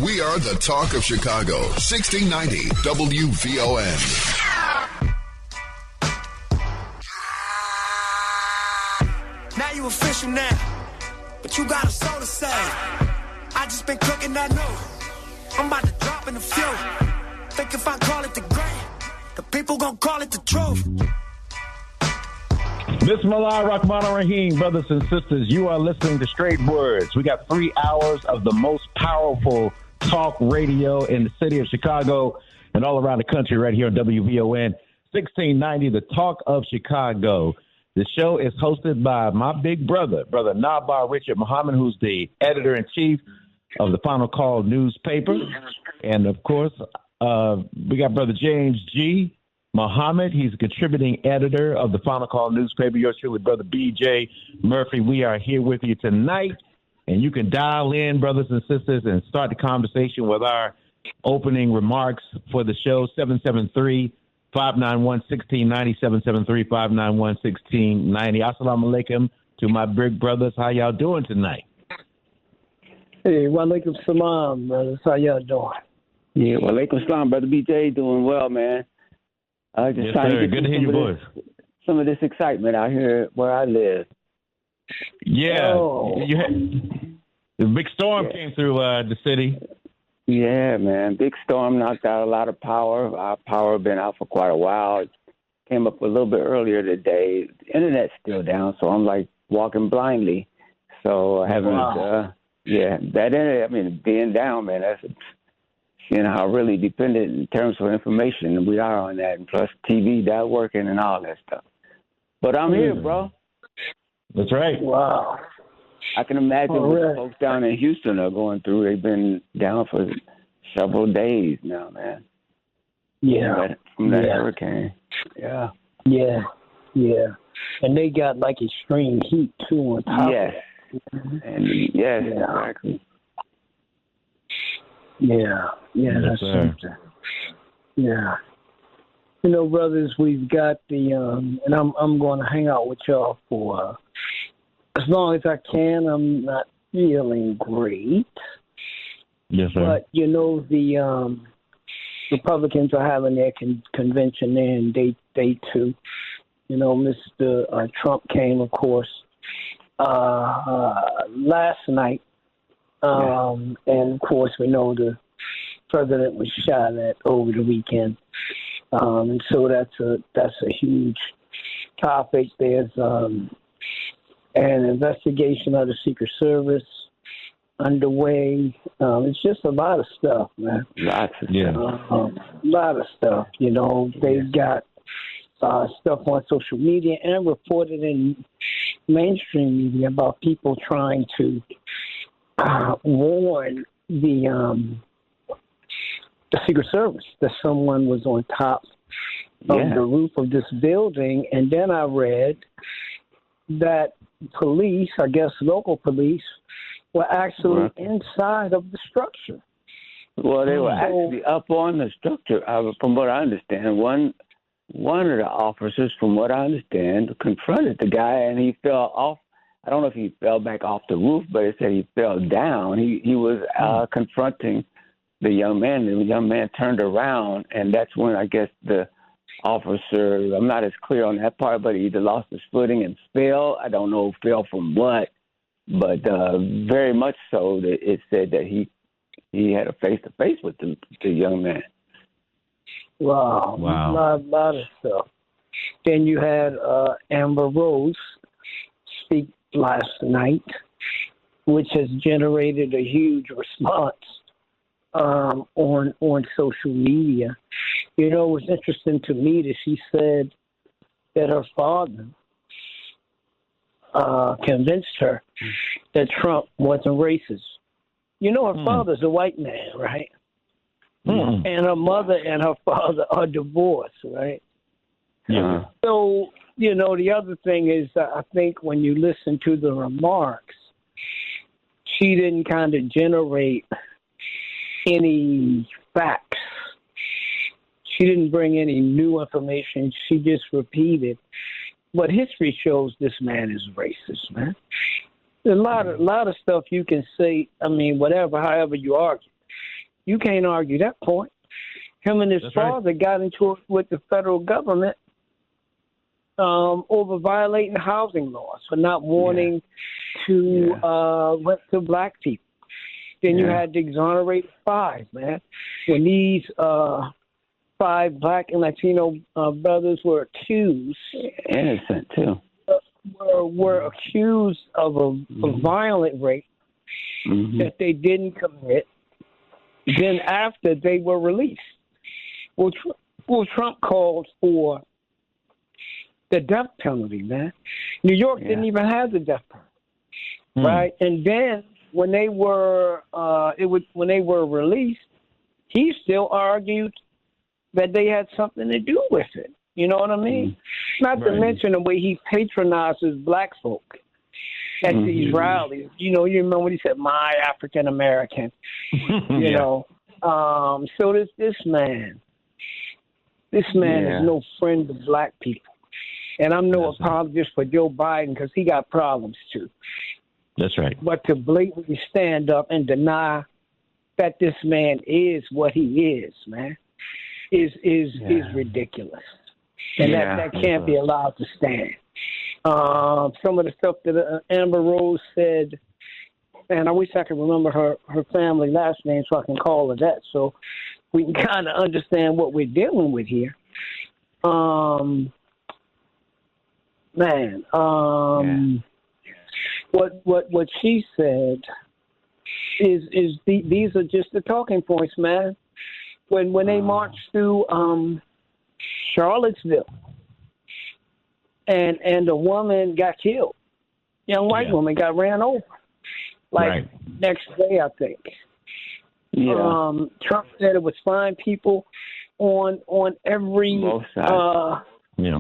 We are the talk of Chicago. 1690 WVON. Now you official now, but you got a soul to say. I just been cooking that new. I'm about to drop in a few. Think if I call it the great, the people gon' call it the truth. Bismillah Rahman Rahim, brothers and sisters. You are listening to Straight Words. We got 3 hours of the most powerful talk radio in the city of Chicago and all around the country right here on WVON 1690, the talk of Chicago. The show is hosted by my big brother, Brother Naba'a Richard Muhammad, who's the editor-in-chief of the Final Call newspaper. And, of course, we got Brother James G. Muhammad. He's a contributing editor of the Final Call newspaper. Yours truly, Brother B.J. Murphy. We are here with you tonight. And you can dial in, brothers and sisters, and start the conversation with our opening remarks for the show, 773-591-1690, 773-591-1690. Assalamu alaikum to my big brothers. How y'all doing tonight? Hey, wa alaikum salam, brothers. How y'all doing? Yeah, wa alaikum salam, Brother BJ. Doing well, man. Yes, sir. Good to hear your voice. Some of this excitement out here where I live. Yeah. The big storm came through the city. Yeah, man. Big storm knocked out a lot of power. Our power been out for quite a while. It came up a little bit earlier today. The internet's still down, so I'm like walking blindly. So I haven't, that internet, I mean, being down, man, that's, how really dependent in terms of information we are on that. And plus TV not working and all that stuff. But I'm here, bro. That's right. Wow. I can imagine what the folks down in Houston are going through. They've been down for several days now, man. Yeah. From that hurricane. Yeah. Yeah. Yeah. And they got like extreme heat too on top. Yes. And exactly. Yeah. Yeah, that's something. Yeah. Brothers, we've got the and I'm going to hang out with y'all for as long as I can. I'm not feeling great. Yes, sir. But the Republicans are having their convention there in day 2. Mr. Trump came, of course, last night, and of course we know the president was shot at over the weekend. And so that's a huge topic. There's an investigation of the Secret Service underway. It's just a lot of stuff, man. Lots of a lot of stuff. They've got stuff on social media and reported in mainstream media about people trying to warn the Secret Service that someone was on top of the roof of this building. And then I read that police, I guess local police, were actually inside of the structure. Well, they were actually up on the structure. From what I understand, one of the officers, from what I understand, confronted the guy, and he fell off. I don't know if he fell back off the roof, but it said he fell down. He was confronting the young man. The young man turned around, and that's when I guess the officer, I'm not as clear on that part, but he either lost his footing and fell. I don't know fell from what, but very much so that it said that he had a face-to-face with the young man. Wow. A lot of stuff. Then you had Amber Rose speak last night, which has generated a huge response on social media. It was interesting to me that she said that her father convinced her that Trump wasn't racist. Her father's a white man, right? And her mother and her father are divorced, right? Yeah. So, the other thing is, I think when you listen to the remarks, she didn't kind of generate any facts. She didn't bring any new information. She just repeated. But history shows this man is racist, man. There's a lot of stuff you can say, whatever, however you argue. You can't argue that point. Him and his father got into it with the federal government over violating housing laws for not wanting to rent to black people. Then you had to exonerate 5, man. When these 5 black and Latino brothers were accused, innocent too, were accused of a violent rape that they didn't commit. Then after they were released, well, Trump called for the death penalty, man. New York didn't even have the death penalty, right? And then when they were released, he still argued that they had something to do with it. You know what I mean? Not to mention the way he patronizes black folk at these rallies. You know, you remember when he said, "My African American." You know, so this man is no friend of black people, and I'm no apologist for Joe Biden because he got problems too. That's right. But to blatantly stand up and deny that this man is what he is, man, is ridiculous. And that can't be allowed to stand. Some of the stuff that Amber Rose said, and I wish I could remember her family last name so I can call her that, so we can kind of understand what we're dealing with here. What she said is these are just the talking points, man. When they marched through Charlottesville and a woman got killed, young white woman got ran over, next day I think. Trump said it was fine people on every both sides.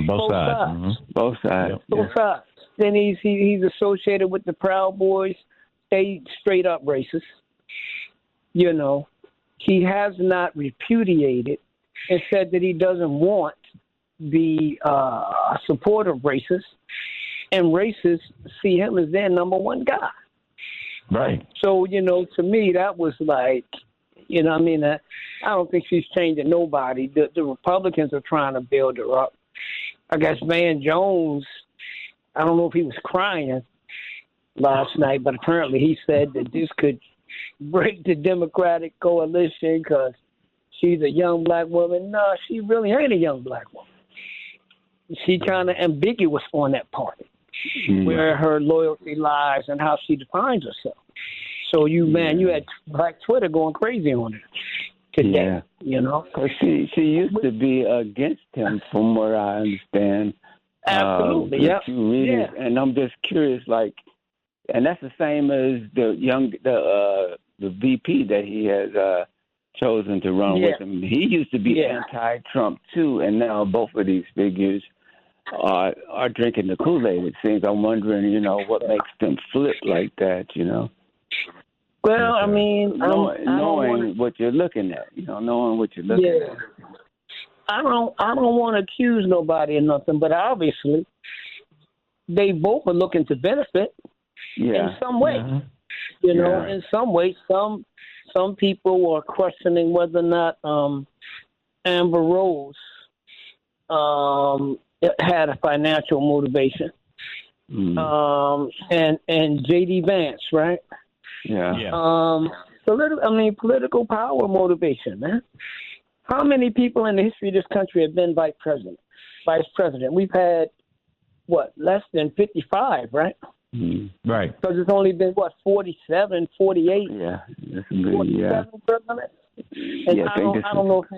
Both sides. Both sides. Both sides. Then he's associated with the Proud Boys. They straight up racist. You know, he has not repudiated and said that he doesn't want the support of racists, and racists see him as their number one guy. Right. So, to me, that was like, I don't think she's changing nobody. The Republicans are trying to build her up. I guess Van Jones, I don't know if he was crying last night, but apparently he said that this could break the Democratic coalition because she's a young black woman. No, she really ain't a young black woman. She kind of ambiguous on that part, where her loyalty lies and how she defines herself. So you had Black Twitter going crazy on her today, Because she used to be against him, from what I understand. Absolutely, And I'm just curious, and that's the same as the VP that he has chosen to run with him. He used to be anti-Trump too, and now both of these figures are drinking the Kool-Aid. It seems. I'm wondering, what makes them flip like that, Well, I mean, knowing what you're looking at, knowing what you're looking at. I don't want to accuse nobody of nothing, but obviously they both are looking to benefit in some way. In some way, some people are questioning whether or not Amber Rose had a financial motivation, and J.D. Vance, right? Political power motivation, man. How many people in the history of this country have been vice president? We've had, less than 55, right? Right. Because it's only been, 47, 48? Yeah. That's good, 47 presidents? And I don't know if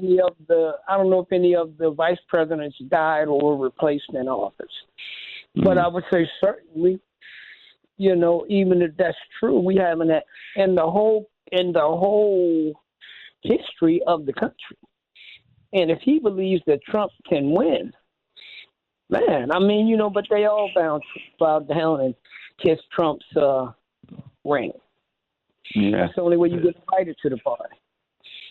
any of the vice presidents died or were replaced in office. But I would say certainly, even if that's true, we haven't had in the whole history of the country. And if he believes that Trump can win, man, but they all bow down and kiss Trump's ring. Yeah. That's the only way you get invited to the party.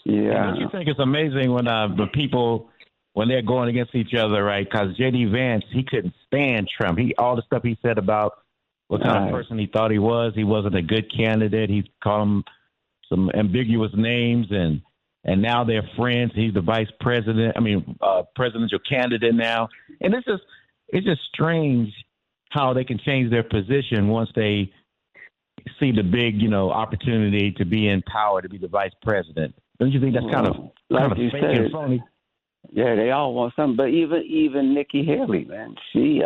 Yeah. Don't you think it's amazing when the people, when they're going against each other, right? Because J.D. Vance, he couldn't stand Trump. All the stuff he said about what kind of person he thought he wasn't a good candidate. He called him some ambiguous names, and now they're friends. He's the vice president. Presidential candidate now, and it's just strange how they can change their position once they see the big, opportunity to be in power, to be the vice president. Don't you think that's kind of fake and phony? Yeah, they all want something. But even Nikki Haley, man, she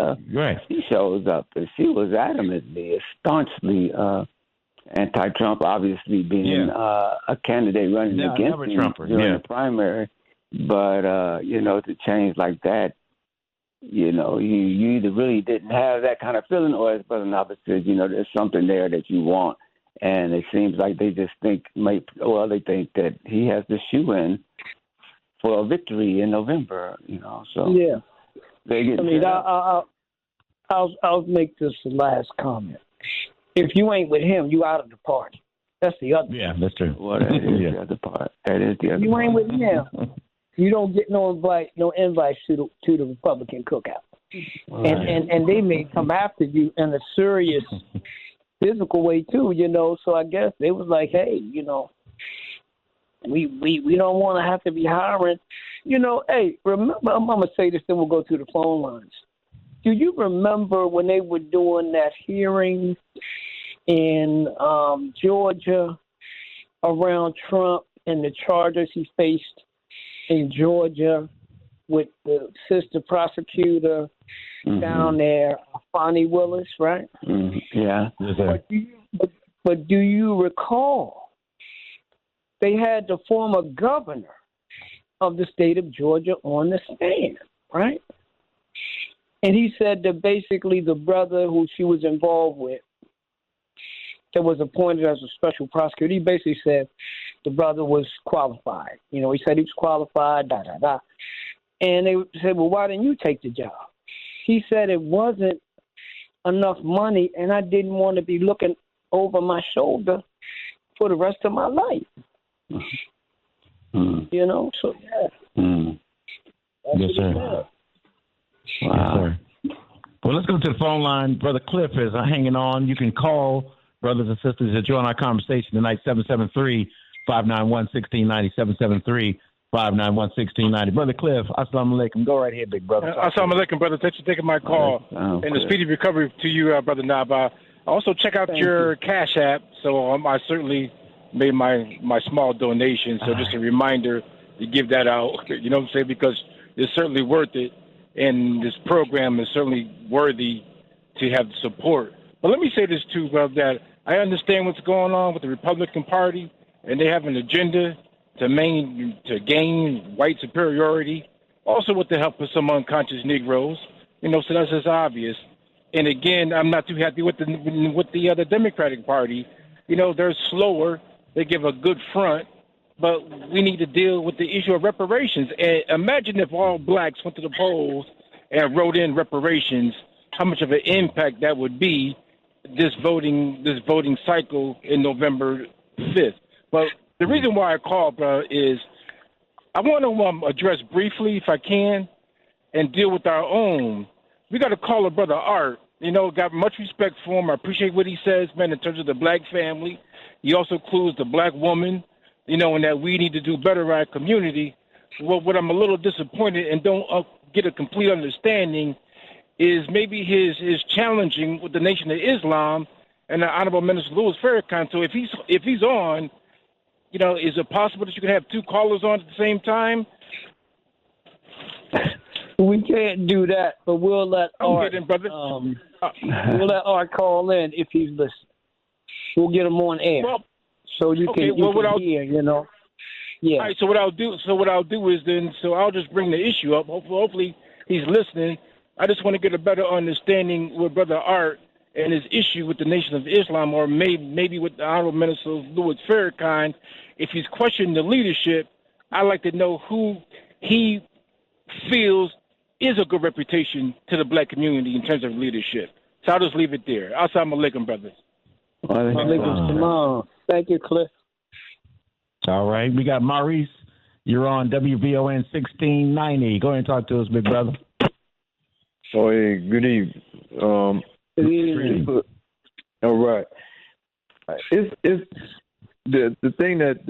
shows up, and she was adamantly, staunchly anti-Trump, obviously being a candidate running against him during the primary. But to change like that, you either really didn't have that kind of feeling, or as Brother Naba'a said, there's something there that you want. And it seems like they just think that he has the shoe in for a victory in November, So yeah, they get. I'll make this the last comment. If you ain't with him, you out of the party. That's the other. Yeah, that's true. Well, that is the other part. That is the other. You part. ain't with him. You don't get no invites to the Republican cookout, right. and they may come after you in a serious physical way too. So I guess they was like, hey, we don't want to have to be hiring. Hey, remember, I'm gonna say this, then we'll go to the phone lines. Do you remember when they were doing that hearing in Georgia around Trump and the charges he faced in Georgia with the sister prosecutor down there, Fonnie Willis, right? Mm-hmm. Yeah. But do you recall they had the former governor of the state of Georgia on the stand, right? And he said that basically the brother who she was involved with that was appointed as a special prosecutor, he basically said the brother was qualified. He said he was qualified, And they said, well, why didn't you take the job? He said it wasn't enough money, and I didn't want to be looking over my shoulder for the rest of my life. So yeah. Yes, sir. Wow. Yes, sir. Well, let's go to the phone line. Brother Cliff is hanging on. You can call, brothers and sisters, to join our conversation tonight, 773-591-1690, 773-591-1690. Brother Cliff, assalamu alaikum. Go right ahead, big brother. Assalamu alaikum, brother. Thanks for taking my call. And a speedy recovery to you, Brother Naba'a. Also, check out your Cash App. So I certainly made my small donation. So just a reminder to give that out. You know what I'm saying? Because it's certainly worth it. And this program is certainly worthy to have the support. But let me say this, too, brother, that I understand what's going on with the Republican Party, and they have an agenda to gain white superiority, also with the help of some unconscious Negroes. So that's just obvious. And, again, I'm not too happy with the Democratic Party. They're slower. They give a good front. But we need to deal with the issue of reparations. And imagine if all blacks went to the polls and wrote in reparations, how much of an impact that would be this voting cycle in November 5th. But the reason why I called, bro, is I want to address briefly, if I can, and deal with our own. We got to call a brother Art. Got much respect for him. I appreciate what he says, man, in terms of the black family. He also includes the black woman. And that we need to do better in our community. Well, what I'm a little disappointed and don't get a complete understanding is maybe his challenging with the Nation of Islam and the Honorable Minister Louis Farrakhan. So if he's on, is it possible that you can have two callers on at the same time? We can't do that, but we'll let Art. We'll let Art call in if he's listening. We'll get him on air. Well, so you can hear, Yeah. All right. So what I'll do is then, I'll just bring the issue up. Hopefully he's listening. I just want to get a better understanding with Brother Art and his issue with the Nation of Islam, or maybe with the Honorable Minister Louis Farrakhan. If he's questioning the leadership, I'd like to know who he feels is a good reputation to the black community in terms of leadership. So I'll just leave it there. Assalamu alaikum, brothers. Alaikum salam. Thank you, Cliff. All right. We got Maurice. You're on WVON 1690. Go ahead and talk to us, big brother. Oh, hey, good evening. Good evening. All right. It's the thing that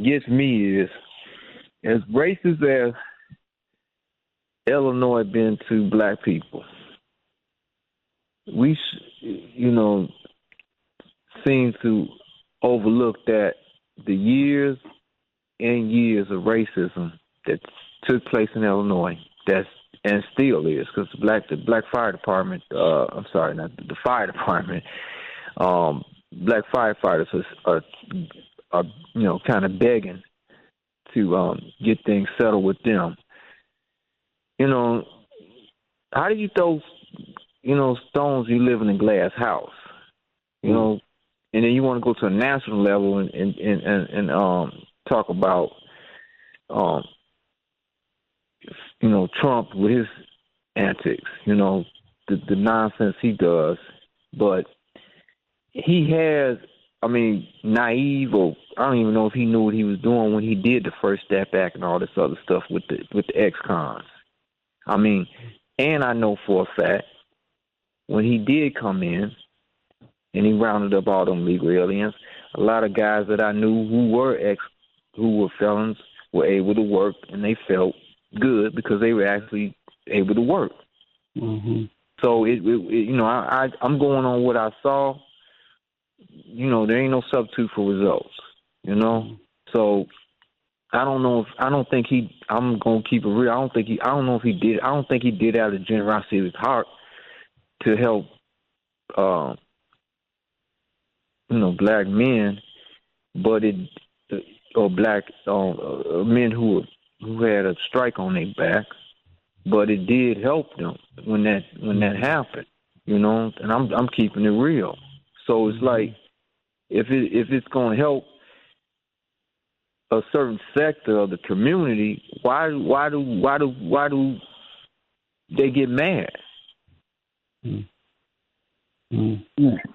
gets me is, as racist as Illinois been to black people, we, seem to overlook that the years and years of racism that took place in Illinois, and still is, because the black fire department, I'm sorry, not the fire department, black firefighters are kind of begging to get things settled with them. How do you throw, stones? You live in a glass house, and then you want to go to a national level and talk about, Trump with his antics, the nonsense he does, but he has, naive, or I don't even know if he knew what he was doing when he did the First Step Act and all this other stuff with the ex-cons. And I know for a fact, when he did come in and he rounded up all them legal aliens, a lot of guys that I knew who were felons were able to work, and they felt good because they were actually able to work. Mm-hmm. So I'm going on what I saw. There ain't no substitute for results. So I'm gonna keep it real. I don't know if he did. I don't think he did out of the generosity of his heart to help, black men, or black men who had a strike on their back, but it did help them when that happened, and I'm keeping it real. So it's like, if it's going to help a certain sector of the community, why do they get mad?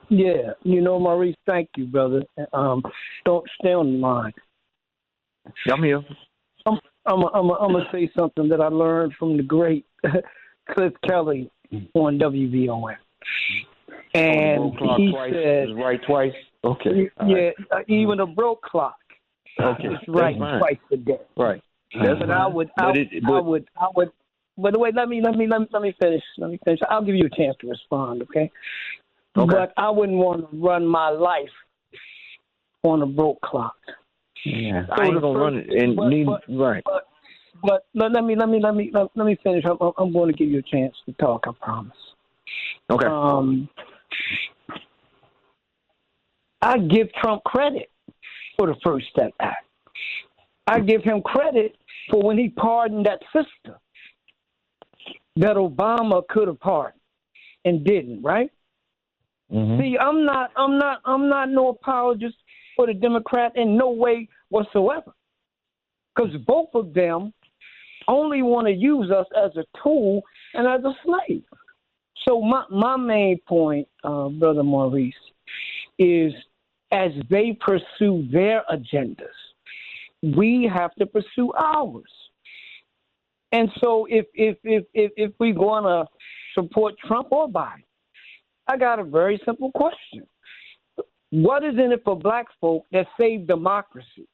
Yeah, Maurice, thank you, brother. Don't stay on the line. I'm here. I'm gonna say something that I learned from the great Cliff Kelly on WVON, and he said, "Right twice." Okay. Yeah, even a broke clock. Okay. It's right twice a day. Right. But I would. But wait, let me finish. I'll give you a chance to respond, okay? But I wouldn't want to run my life on a broke clock. Yeah, so I ain't gonna run it. Right. But let me finish. I'm going to give you a chance to talk. I promise. Okay. I give Trump credit for the First Step Act. I give him credit for when he pardoned that sister that Obama could have pardoned and didn't. Right? Mm-hmm. See, I'm not no apologist for the Democrat in no way whatsoever, because both of them only want to use us as a tool and as a slave. So my main point, Brother Maurice, is as they pursue their agendas, we have to pursue ours. And so if we're going to support Trump or Biden, I got a very simple question. What is in it for black folk that saved democracy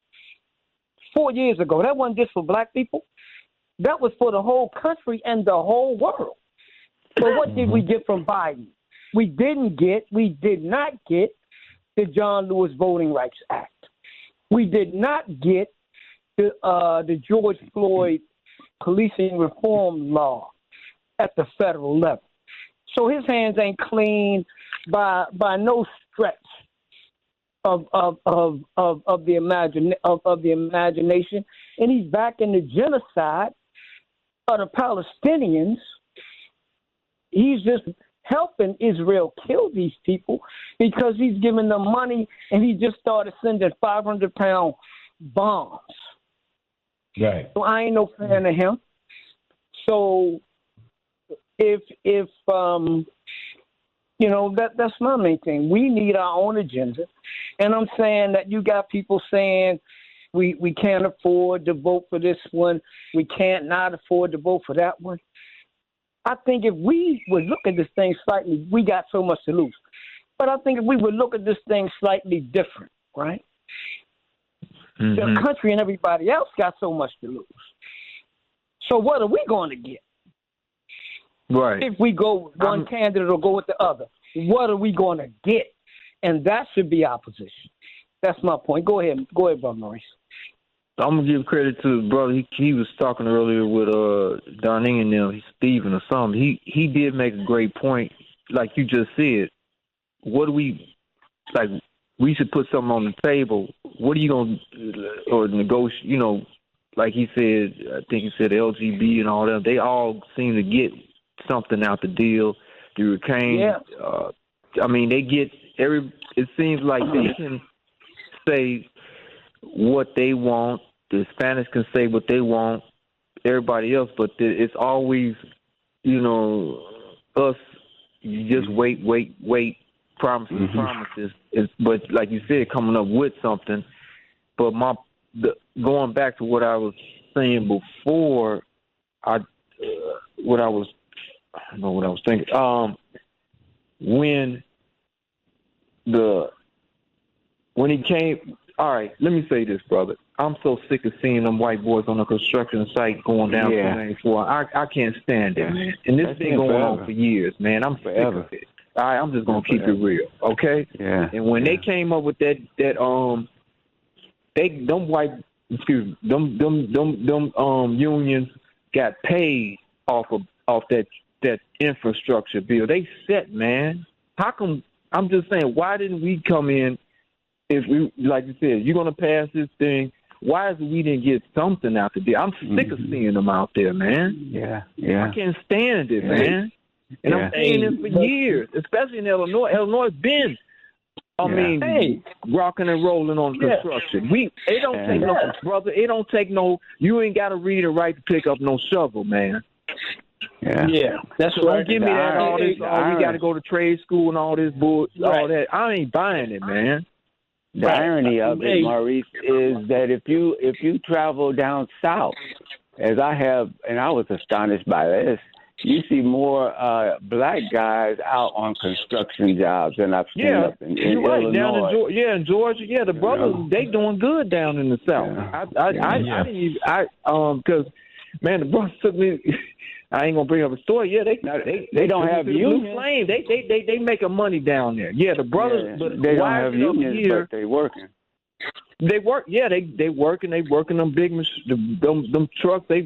4 years ago? That wasn't just for black people. That was for the whole country and the whole world. So what did we get from Biden? We did not get the John Lewis Voting Rights Act. We did not get the George Floyd policing reform law at the federal level. So his hands ain't clean by no stretch of the imagination, and he's back in the genocide of the Palestinians. He's just helping Israel kill these people because he's giving them money, and he just started sending 500-pound bombs. Right. So I ain't no fan of him. So if that's my main thing. We need our own agenda. And I'm saying that you got people saying we can't afford to vote for this one. We can't not afford to vote for that one. I think if we would look at this thing slightly, we got so much to lose. But I think if we would look at this thing slightly different, right? The country and everybody else got so much to lose. So what are we going to get? Right. If we go with one candidate or go with the other, what are we going to get? And that should be our position. That's my point. Go ahead, Brother Maurice. I'm gonna give credit to the brother. He was talking earlier with Darnell and them, Steven or something. He did make a great point, like you just said. What do we like? We should put something on the table. What are you gonna or negotiate? You know, like he said. I think he said LGB and all that. They all seem to get something out the deal. The Hurricane. Yeah. I mean, they get every. It seems like they can say what they want. The Hispanics can say what they want. Everybody else, but it's always, you know, us. You just wait. Promises. But like you said, coming up with something. But going back to what I was saying before, I don't know what I was thinking. When he came. All right, let me say this, brother. I'm so sick of seeing them white boys on the construction site going down 294. I can't stand it, man. And this has been going on for years, man. I'm sick of it. I'm just gonna keep it real, okay? Yeah. And when they came up with them unions got paid off that infrastructure bill. They set, man. How come? I'm just saying, why didn't we come in? If we, like you said, you're going to pass this thing, why is it we didn't get something out there? I'm sick of seeing them out there, man. Yeah. I can't stand it, man. And I'm saying this for years, especially in Illinois. Illinois been, rocking and rolling on construction. It don't take no, brother. It don't take no. You ain't got to read or write to pick up no shovel, man. Yeah, that's so don't give me that. All this, we got to go to trade school and all this bull, all that. I ain't buying it, man. The irony of it, Maurice, is that if you travel down south, as I have, and I was astonished by this, you see more black guys out on construction jobs than I've seen up in Illinois. Down in Georgia. Yeah, the brothers they doing good down in the south. Because man, the brothers took me. I ain't gonna bring up a story. Yeah, they don't have unions. Flame. They making money down there. Yeah, the brothers, but they don't have unions, but they working. They work. Yeah, they working. They working them big them trucks. They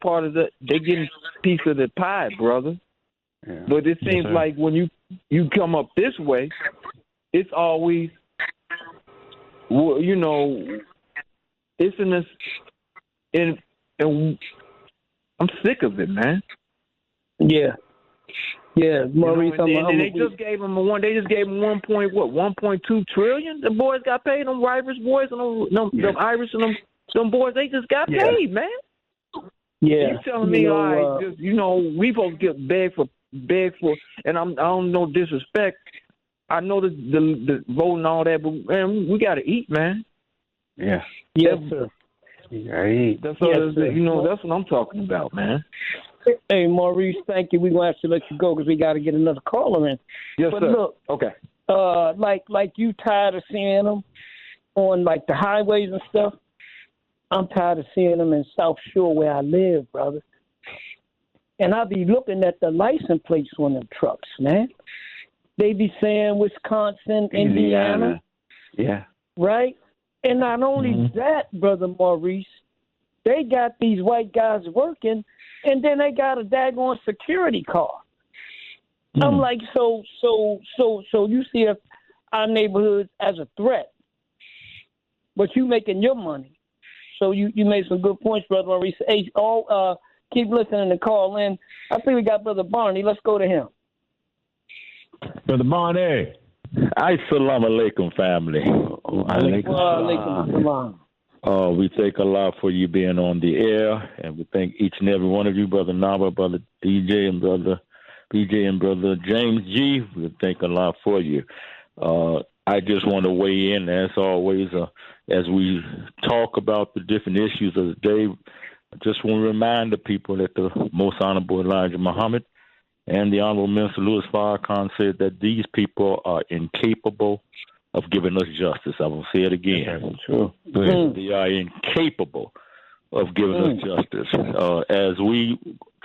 part of the. They getting a piece of the pie, brother. Yeah. But it seems like when you come up this way, it's always, you know, it's in this and. I'm sick of it, man. Yeah, Maurice. They just gave him 1.2 trillion. The boys got paid. Them Irish boys and them Irish and them boys. They just got paid, man. Yeah. You telling me, we supposed to get beg for, and I don't know disrespect. I know the vote and all that, but man, we got to eat, man. Yeah. Yes, sir. That's what I'm talking about, man. Hey, Maurice, thank you. We're going to have to let you go because we got to get another caller in. Yes, but sir. Look, okay. Like you tired of seeing them on, like, the highways and stuff? I'm tired of seeing them in South Shore where I live, brother. And I be looking at the license plates on them trucks, man. They be saying Wisconsin, Indiana. Yeah. Right? And not only that, Brother Maurice, they got these white guys working, and then they got a daggone security car. I'm like, so you see our neighborhoods as a threat, but you making your money. So you made some good points, Brother Maurice. Hey, keep listening and call in. I think we got Brother Barney. Let's go to him. Brother Barney. Assalamu alaikum, family. We thank Allah for you being on the air, and we thank each and every one of you, Brother Naba'a, Brother DJ, and Brother BJ, and Brother James G. We thank Allah for you. I just want to weigh in, as always, as we talk about the different issues of the day. I just want to remind the people that the Most Honorable Elijah Muhammad and the Honorable Minister Louis Farrakhan said that these people are incapable of giving us justice. I will say it again. True. They are incapable of giving us justice. As we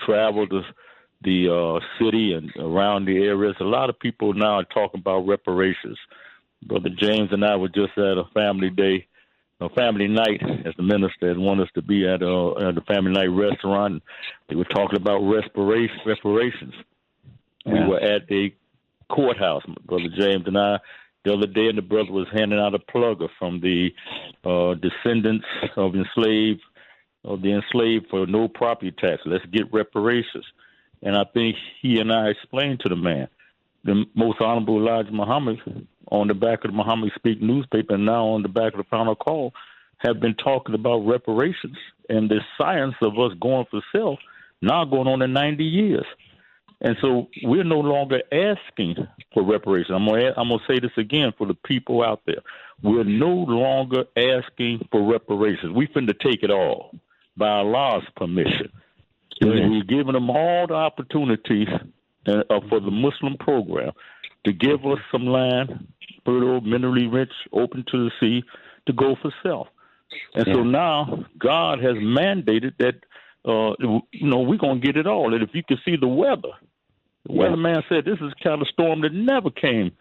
travel the city and around the areas, a lot of people now are talking about reparations. Brother James and I were just at a family night, as the minister had wanted us to be at the family night restaurant. They were talking about reparations. Yeah. We were at the courthouse, Brother James and I, the other day, and the brother was handing out a plugger from the descendants of the enslaved for no property tax. Let's get reparations. And I think he and I explained to the man, the Most Honorable Elijah Muhammad, on the back of the Muhammad Speak newspaper, and now on the back of the Final Call, have been talking about reparations and the science of us going for self now going on in 90 years. And so we're no longer asking for reparations. I'm gonna say this again for the people out there. We're no longer asking for reparations. We finna take it all by Allah's permission. We're giving them all the opportunities for the Muslim program to give us some land, fertile, minerally rich, open to the sea, to go for self. And so now God has mandated that, we're going to get it all. And if you can see the weatherman said this is the kind of storm that never came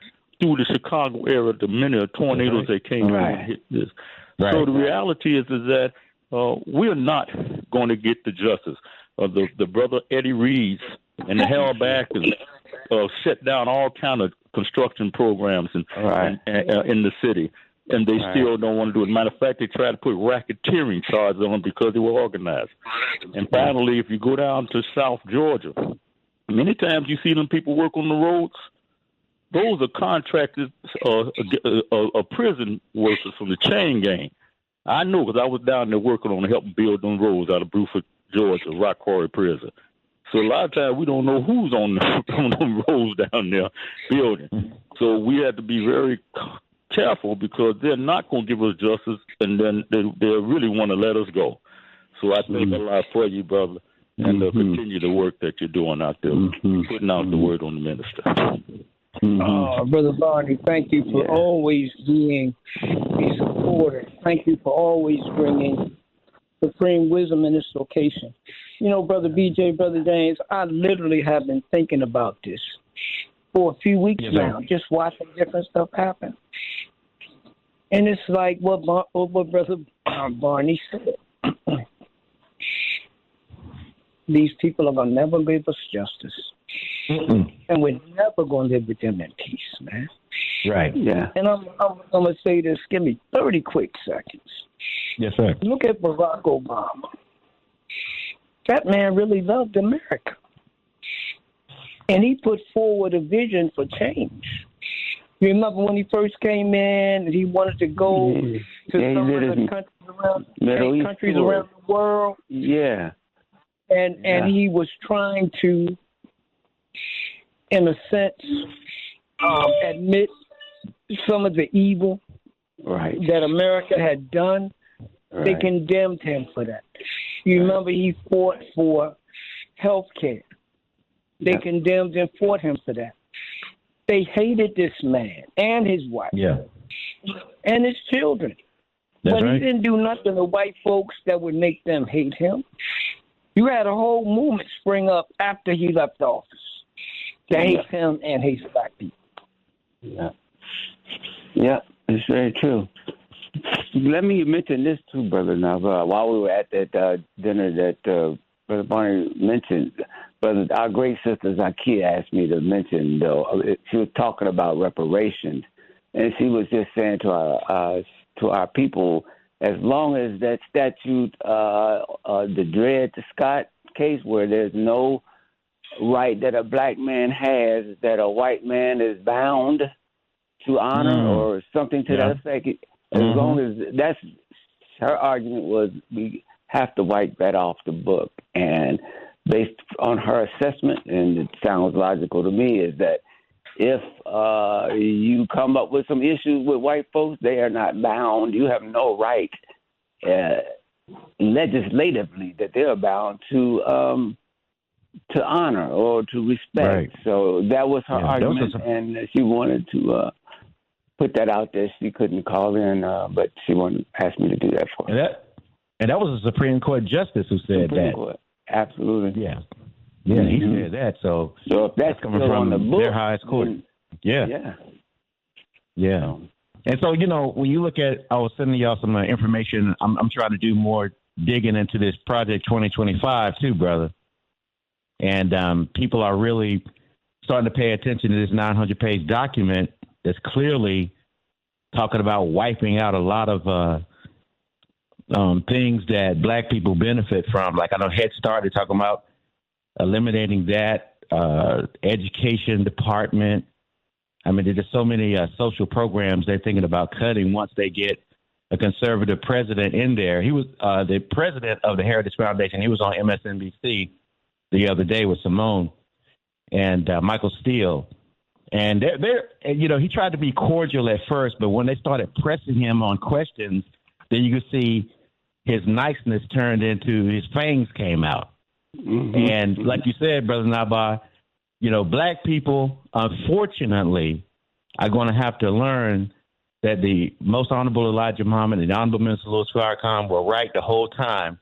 through the Chicago area, the many tornadoes that came through and hit this. So the reality is that we're not going to get the justice. The brother Eddie Reeds and the Hellbackers shut down all kind of construction programs in the city, and they still don't want to do it. Matter of fact, they tried to put racketeering charges on them because they were organized. And finally, if you go down to South Georgia, many times you see them people work on the roads. Those are contracted prison workers from the chain gang. I know because I was down there working on helping build them roads out of Bruford, Georgia, Rock Quarry Prison. So a lot of times we don't know who's on the roads down there building. So we have to be very careful because they're not going to give us justice, and then they really want to let us go. So I thank Allah for you, brother, and continue the work that you're doing out there, putting out the word on the minister. Brother Barney, thank you for always being a supporter. Thank you for always bringing supreme wisdom in this location. You know, Brother BJ, Brother James, I literally have been thinking about this for a few weeks now, just watching different stuff happen. And it's like what Brother Barney said. These people are going to never give us justice. And we're never going to live with them in peace, man. Right. Yeah. And I'm going to say this. Give me 30 quick seconds. Yes, sir. Look at Barack Obama. That man really loved America. And he put forward a vision for change. You remember when he first came in and he wanted to go to some of the countries around the world? Yeah. And he was trying to, in a sense, admit some of the evil that America had done. Right. They condemned him for that. You remember he fought for health care. They condemned and fought him for that. They hated this man and his wife and his children. But he didn't do nothing to white folks that would make them hate him. You had a whole movement spring up after he left office that hates him and hates black people. Yeah, it's very true. Let me mention this too, Brother Naba'a. While we were at that dinner that Brother Barney mentioned, our great sister Zakia asked me to mention, though. She was talking about reparations, and she was just saying to our people, as long as that statute, the Dred Scott case, where there's no right that a black man has that a white man is bound to honor or something to that effect, as long as that's her argument was, we have to wipe that off the book. And based on her assessment, and it sounds logical to me, is that if you come up with some issues with white folks, they are not bound. You have no right legislatively that they're bound to honor or to respect. Right. So that was her argument, and she wanted to put that out there. She couldn't call in, but she asked me to do that for her. And that was a Supreme Court justice who said Supreme that. Court. Absolutely. Yeah. Yeah, he said that. So if that's coming still from on the book, their highest court. Yeah. And so, when you look at, I was sending y'all some information. I'm trying to do more digging into this Project 2025 too, brother. And people are really starting to pay attention to this 900-page document that's clearly talking about wiping out a lot of things that black people benefit from. Like I know Head Start, they're talking about eliminating that, education department. I mean, there's just so many social programs they're thinking about cutting once they get a conservative president in there. He was the president of the Heritage Foundation. He was on MSNBC the other day with Simone and Michael Steele. And he tried to be cordial at first, but when they started pressing him on questions, then you could see his niceness turned into his fangs came out. Mm-hmm. And like you said, Brother Naba'a, black people, unfortunately, are going to have to learn that the Most Honorable Elijah Muhammad and the Honorable Minister Louis Farrakhan were right the whole time,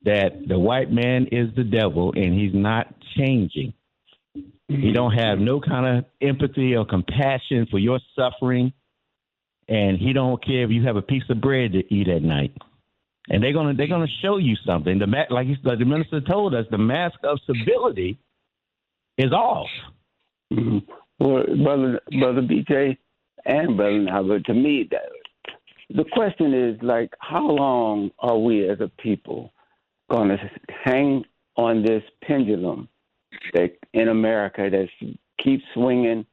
that the white man is the devil and he's not changing. He don't have no kind of empathy or compassion for your suffering, and he don't care if you have a piece of bread to eat at night. And they're gonna show you something. The minister told us, the mask of civility is off. Mm-hmm. Well, brother BJ and Brother Naba'a, to me, the question is, like, how long are we as a people going to hang on this pendulum that in America that keeps swinging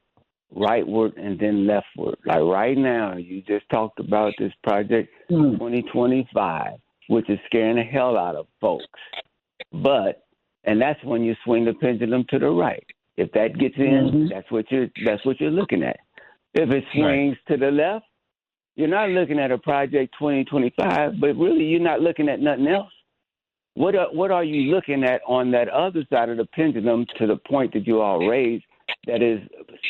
rightward and then leftward? Like right now, you just talked about this Project 2025, which is scaring the hell out of folks. And that's when you swing the pendulum to the right. If that gets in, that's what you're looking at. If it swings to the left, you're not looking at a Project 2025, but really you're not looking at nothing else. What are you looking at on that other side of the pendulum, to the point that you all raised, that is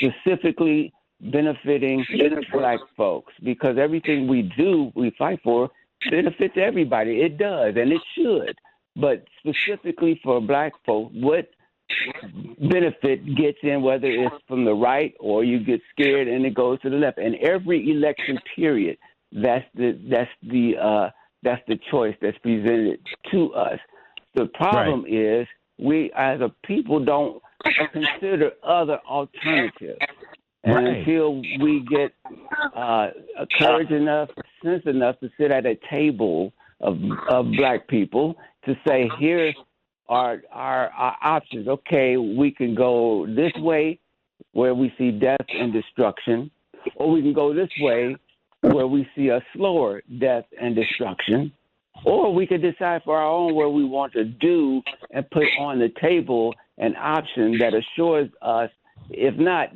specifically benefiting black folks? Because everything we fight for, benefits everybody. It does, and it should. But specifically for black folks, what benefit gets in, whether it's from the right or you get scared and it goes to the left? And every election period, that's the choice that's presented to us. The problem is we as a people don't consider other alternatives. And until we get courage enough, sense enough to sit at a table of black people to say, here are our options. Okay, we can go this way where we see death and destruction, or we can go this way where we see a slower death and destruction, or we could decide for our own what we want to do and put on the table an option that assures us, if not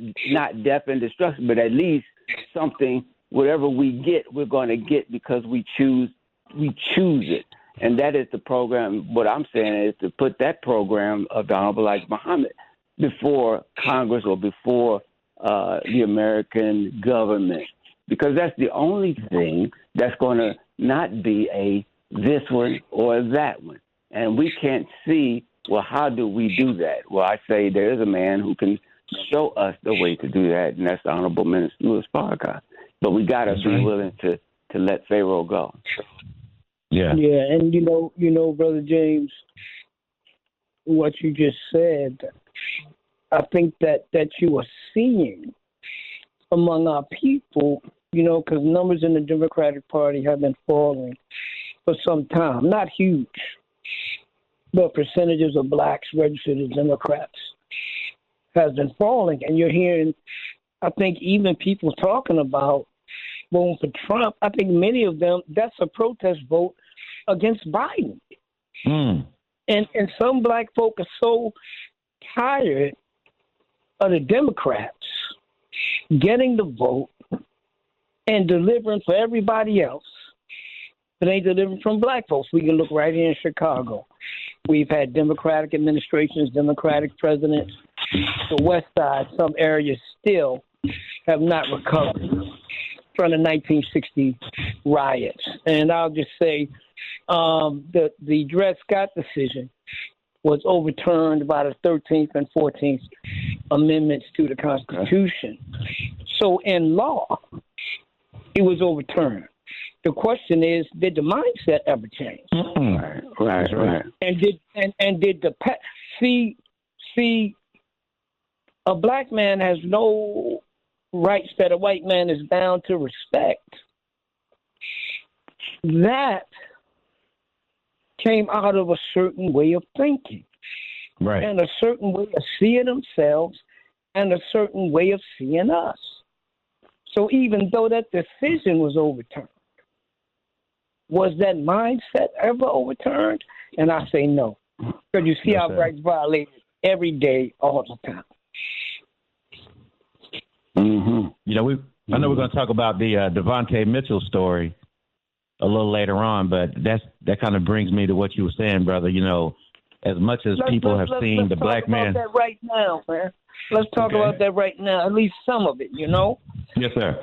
death and destruction, but at least something, whatever we get, we're going to get because we choose it. And that is the program. What I'm saying is to put that program of the Honorable Elijah Muhammad before Congress or before the American government, because that's the only thing that's going to not be a this one or that one. And we can't see, well, how do we do that? Well, I say there is a man who can show us the way to do that, and that's the Honorable Minister Louis Farrakhan. But we got to be willing to let Pharaoh go. Yeah, and you know, Brother James, what you just said, I think that you are seeing among our people, because numbers in the Democratic Party have been falling for some time. Not huge, but percentages of blacks registered as Democrats has been falling. And you're hearing, I think, even people talking about voting for Trump. I think many of them, that's a protest vote against Biden. And some black folk are so tired of the Democrats getting the vote and delivering for everybody else, but ain't delivering from black folks. We can look right here in Chicago. We've had Democratic administrations, Democratic presidents. The West Side, some areas still have not recovered. from the 1960 riots. And I'll just say the Dred Scott decision was overturned by the 13th and 14th Amendments to the Constitution. So in law, it was overturned. The question is, did the mindset ever change? Right. And did the see a black man has no rights that a white man is bound to respect. That came out of a certain way of thinking, right, and a certain way of seeing themselves, and a certain way of seeing us. So even though that decision was overturned, was that mindset ever overturned? And I say no, because you see our rights violated every day, all the time. Mm-hmm. You know, I know we're going to talk about the Devontae Mitchell story a little later on, but that kind of brings me to what you were saying, brother. You know, as much as people have seen the black man. Let's talk about that right now, man. Let's talk about that right now, at least some of it, you know? Yes, sir.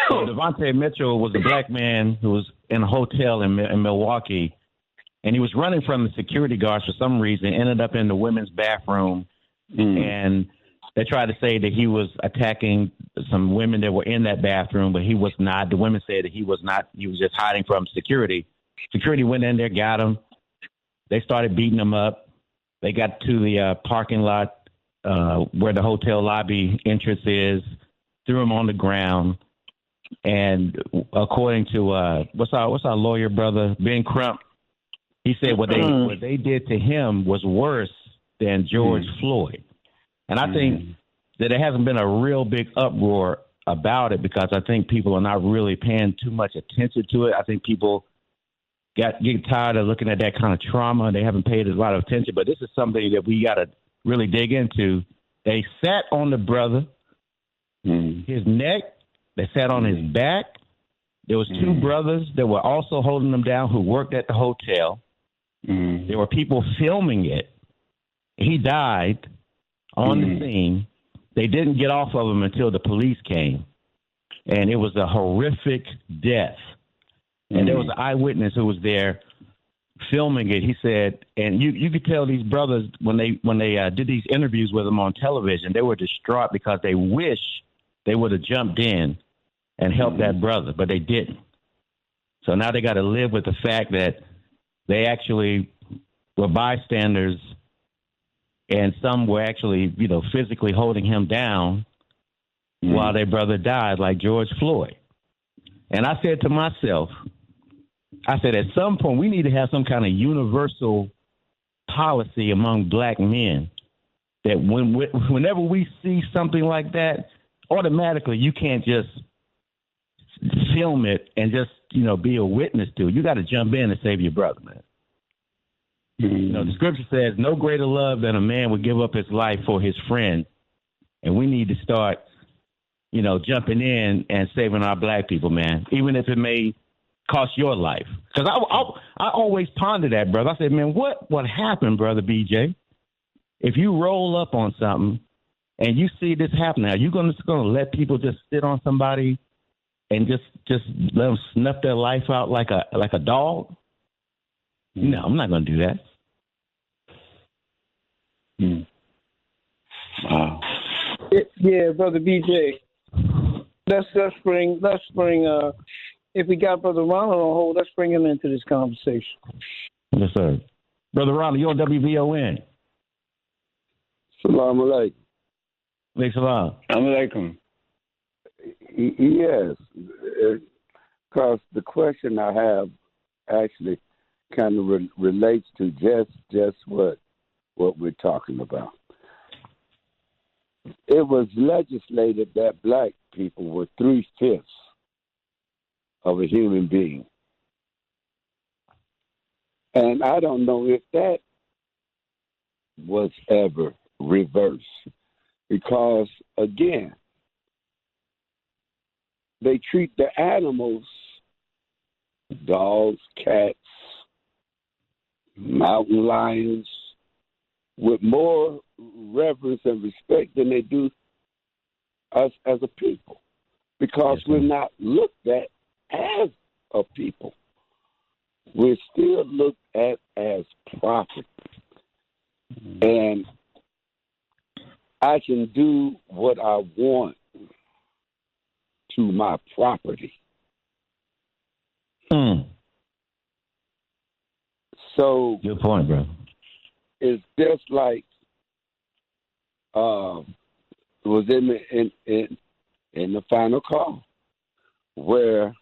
So Devontae Mitchell was a black man who was in a hotel in Milwaukee, and he was running from the security guards for some reason, ended up in the women's bathroom, and they tried to say that he was attacking some women that were in that bathroom, but he was not. The women said that he was not. He was just hiding from security. Security went in there, got him. They started beating him up. They got to the parking lot where the hotel lobby entrance is, threw him on the ground. And according to what's our lawyer brother, Ben Crump, he said what they did to him was worse than George Floyd. And I think that there hasn't been a real big uproar about it because I think people are not really paying too much attention to it. I think people get tired of looking at that kind of trauma. They haven't paid a lot of attention. But this is something that we got to really dig into. They sat on the brother, his neck. They sat on his back. There was two brothers that were also holding him down who worked at the hotel. There were people filming it. He died on the scene. They didn't get off of him until the police came. And it was a horrific death. And there was an eyewitness who was there filming it. He said, and you could tell these brothers when they did these interviews with him on television, they were distraught because they wish they would have jumped in and helped that brother, but they didn't. So now they got to live with the fact that they actually were bystanders, and some were actually, physically holding him down while their brother died, like George Floyd. And I said to myself, at some point we need to have some kind of universal policy among black men that whenever we see something like that, automatically you can't just film it and just, be a witness to it. You got to jump in and save your brother, man. The scripture says no greater love than a man would give up his life for his friend. And we need to start, jumping in and saving our black people, man, even if it may cost your life. Because I always ponder that, brother. I said, man, what happened, brother BJ, if you roll up on something and you see this happen? Are you going to let people just sit on somebody and just let them snuff their life out like a dog? No, I'm not going to do that. Wow. Yeah, brother BJ. Let's bring. If we got Brother Ronald on hold, let's bring him into this conversation. Yes, sir. Brother Ronald, you're on WVON. Salam alaikum. Salam alaikum. Yes, because the question I have actually kind of relates to just what we're talking about. It was legislated that black people were 3/5 of a human being. And I don't know if that was ever reversed because, again, they treat the animals, dogs, cats, mountain lions, with more reverence and respect than they do us as a people. because we're not looked at as a people. We're still looked at as property. And I can do what I want to my property. So good point, bro. It's just like it was in the final call where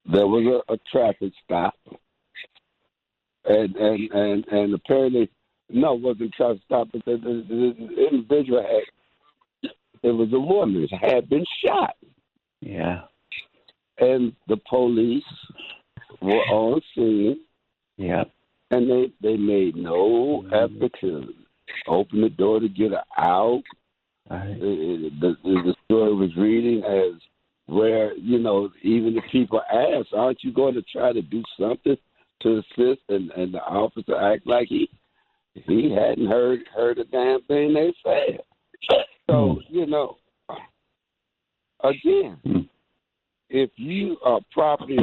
there was a traffic stop, and apparently no, it wasn't a traffic stop, but the individual it was a woman had been shot. Yeah. And the police were on scene. Yeah. And they made no effort to open the door to get her out. Right. The story was reading as where, even if people ask, aren't you going to try to do something to assist? And the officer act like he hadn't heard a damn thing they said. So, again, if you are property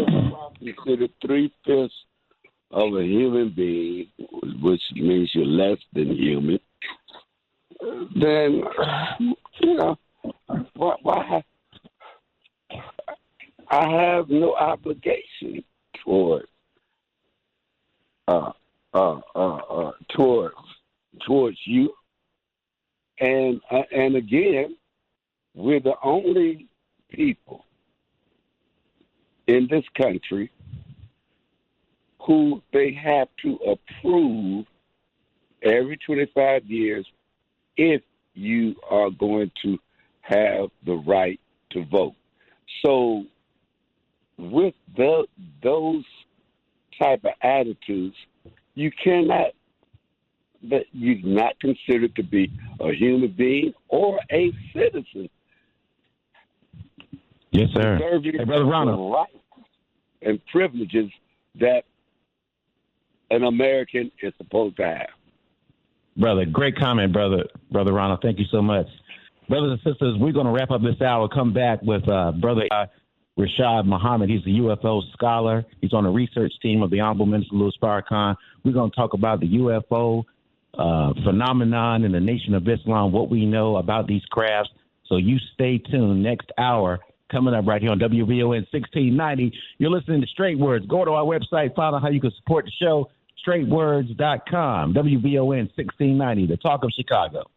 considered 3/5 of a human being, which means you're less than human, then, why I have no obligation towards you. And again, we're the only people in this country who they have to approve every 25 years if you are going to have the right to vote. So with those type of attitudes, you're not considered to be a human being or a citizen. Yes, sir. Hey, Brother Ronald. Rights and privileges that an American is supposed to have. Brother, great comment, Brother Ronald. Thank you so much. Brothers and sisters, we're going to wrap up this hour. Come back with Brother Rashad Muhammad. He's a UFO scholar. He's on the research team of the Honorable Minister Louis Farrakhan. We're going to talk about the UFO phenomenon in the Nation of Islam, what we know about these crafts. So you stay tuned. Next hour, coming up right here on WVON 1690. You're listening to Straight Words. Go to our website, find out how you can support the show, straightwords.com, WVON 1690, the talk of Chicago.